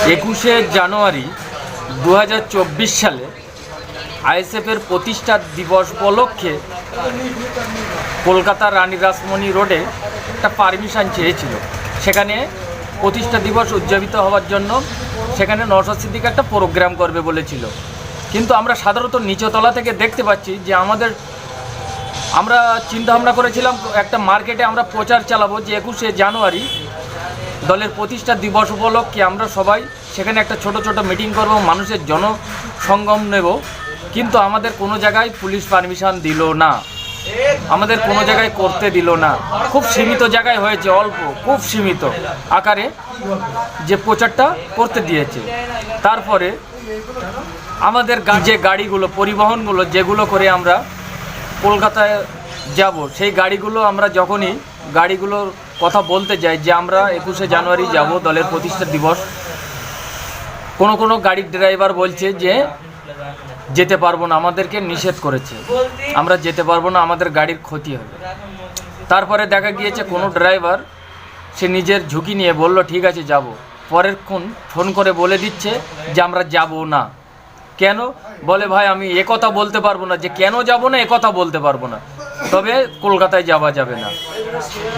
21শে জানুয়ারি 2024 সালে আইএসএফের প্রতিষ্ঠা দিবস উপলক্ষে কলকাতা রানী রাসমণি রোডে একটা পারমিশন চেয়েছিল। সেখানে প্রতিষ্ঠা দিবস উদযাপিত হওয়ার জন্য সেখানে নওশাদ সিদ্দিক একটা প্রোগ্রাম করবে বলেছিল। কিন্তু আমরা সাধারণত নিচতলা থেকে দেখতে পাচ্ছি যে আমরা চিন্তা ভাবনা করেছিলাম একটা মার্কেটে আমরা প্রচার চালাবো যে 21শে জানুয়ারি দলের প্রতিষ্ঠা দিবস উপলক্ষে আমরা সবাই সেখানে একটা ছোট ছোট মিটিং করব, মানুষের জনসঙ্গম নেব। কিন্তু আমাদের কোনো জায়গায় পুলিশ পারমিশন দিল না, আমাদের কোনো জায়গায় করতে দিল না। খুব সীমিত জায়গায় হয়েছে, অল্প খুব সীমিত আকারে যে প্রচারটা করতে দিয়েছে। তারপরে আমাদের যে গাড়িগুলো, পরিবহনগুলো যেগুলো করে আমরা কলকাতায় যাব, সেই গাড়িগুলো আমরা যখনই গাড়িগুলোর কথা বলতে যাই যে আমরা 21শে জানুয়ারি যাব দলের প্রতিষ্ঠা দিবস, কোনো গাড়ির ড্রাইভার বলছে যে যেতে পারবো না, আমাদেরকে নিষেধ করেছে, আমরা যেতে পারবো না, আমাদের গাড়ির ক্ষতি হবে। তারপরে দেখা গিয়েছে কোনো ড্রাইভার সে নিজের ঝুঁকি নিয়ে বলল ঠিক আছে যাব, পরের ফোন করে বলে দিচ্ছে যে আমরা যাব না। কেন বলে, ভাই আমি একথা বলতে পারবো না যে কেন যাব না, একথা বলতে পারবো না, তবে কলকাতায় যাওয়া যাবে না।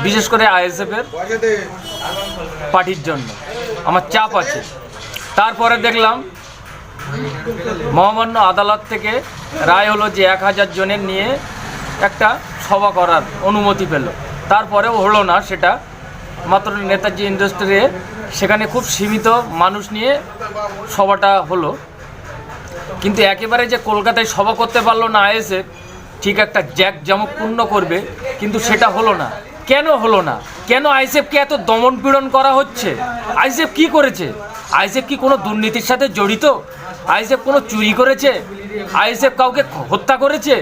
বিশেষ করে আইএসএফের পার্টির জন্য আমার চাপ আছে। তারপরে দেখলাম মহামান্য আদালত থেকে রায় হলো যে 1000 জনের নিয়ে একটা সভা করার অনুমতি পেল। তারপরেও হলো না সেটা, মাত্র নেতাজি ইন্ডাস্ট্রিতে সেখানে খুব সীমিত মানুষ নিয়ে সভাটা হলো। কিন্তু একেবারে যে কলকাতায় সভা করতে পারলো না আইএসএফ, ঠিক একটা জাঁকজমকপূর্ণ করবে, কিন্তু সেটা হলো না। কেন হলো না? কেন আইএসএফকে এত দমন পীড়ন করা হচ্ছে? আইএসএফ কি করেছে? আইএসএফ কি কোনো দুর্নীতির সাথে জড়িত? আইএসএফ কোনো চুরি করেছে? আইএসএফ কাউকে হত্যা করেছে?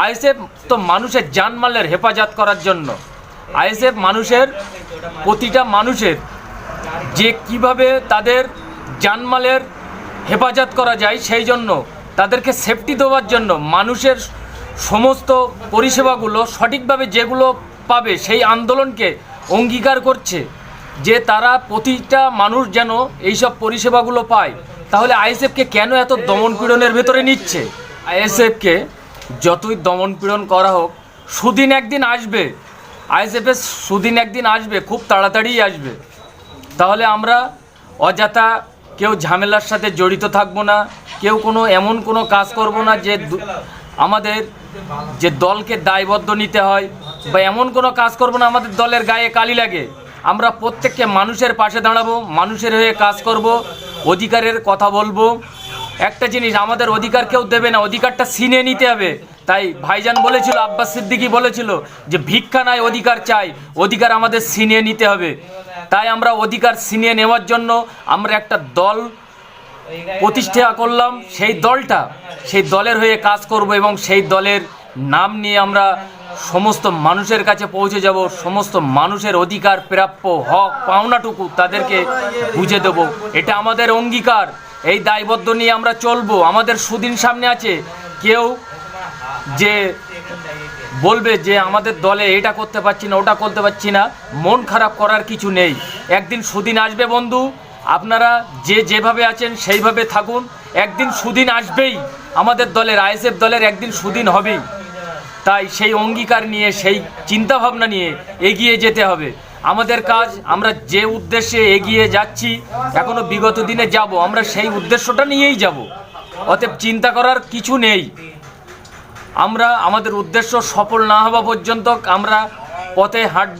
আইএসএফ তো মানুষের জানমালের হেফাজত করার জন্য। আইএসএফ মানুষের, প্রতিটা মানুষের যে কিভাবে তাদের জানমালের হেফাজত করা যায় সেই জন্য, তাদেরকে সেফটি দেওয়ার জন্য, মানুষের সমস্ত পরিষেবাগুলো সঠিকভাবে যেগুলো পাবে সেই আন্দোলনকে অঙ্গীকার করছে যে তারা প্রতিটা মানুষ যেন এইসব পরিষেবাগুলো পায়। তাহলে আইএসএফকে কেন এত দমন পীড়নের ভেতরে নিচ্ছে? আইএসএফকে যতই দমন পীড়ন করা হোক, সুদিন একদিন আসবে, আইএসএফের সুদিন একদিন আসবে, খুব তাড়াতাড়ি আসবে। তাহলে আমরা অযথা কেউ ঝামেলার সাথে জড়িত থাকবো না, কেউ এমন কোনো কাজ করব না যে আমাদের যে দলকে দায়বদ্ধ নিতে হয়, বা এমন কোনো কাজ করব না আমাদের দলের গায়ে কালি লাগে। আমরা প্রত্যেককে মানুষের পাশে দাঁড়াবো, মানুষের হয়ে কাজ করব, অধিকারের কথা বলবো। একটা জিনিস, আমাদের অধিকার কেউ দেবে না, অধিকারটা ছিনিয়ে নিতে হবে। তাই ভাইজান বলেছিল, আব্বাস সিদ্দিকী বলেছিল যে ভিক্ষা নাই অধিকার চাই, অধিকার আমাদের ছিনিয়ে নিতে হবে। তাই আমরা অধিকার ছিনিয়ে নেওয়ার জন্য আমরা একটা দল প্রতিষ্ঠা করলাম। সেই দলের হয়ে কাজ করব এবং সেই দলের নাম নিয়ে আমরা সমস্ত মানুষের কাছে পৌঁছে যাব। সমস্ত মানুষের অধিকার, প্রাপ্য হক পাওনাটুকু তাদেরকে বুঝে দেব। এটা আমাদের অঙ্গীকার, এই দায়বদ্ধ নিয়ে আমরা চলবো। আমাদের সুদিন সামনে আছে। কেউ যে বলবে যে আমাদের দলে এটা করতে পারছি না, ওটা করতে পারছি না, মন খারাপ করার কিছু নেই। একদিন সুদিন আসবে বন্ধু, আপনারা যেভাবে আছেন সেইভাবে থাকুন। একদিন সুদিন আসবেই, আমাদের দলের, আইএসএফ দলের একদিন সুদিন হবেই। তাই সেই অঙ্গীকার নিয়ে, সেই চিন্তাভাবনা নিয়ে এগিয়ে যেতে হবে। আমাদের কাজ, আমরা যে উদ্দেশ্যে এগিয়ে যাচ্ছি, এখনও বিগত দিনে যাব, আমরা সেই উদ্দেশ্যটা নিয়েই যাব। অতএব চিন্তা করার কিছু নেই। আমরা আমাদের উদ্দেশ্য সফল না হওয়া পর্যন্ত আমরা পথে হাঁটব।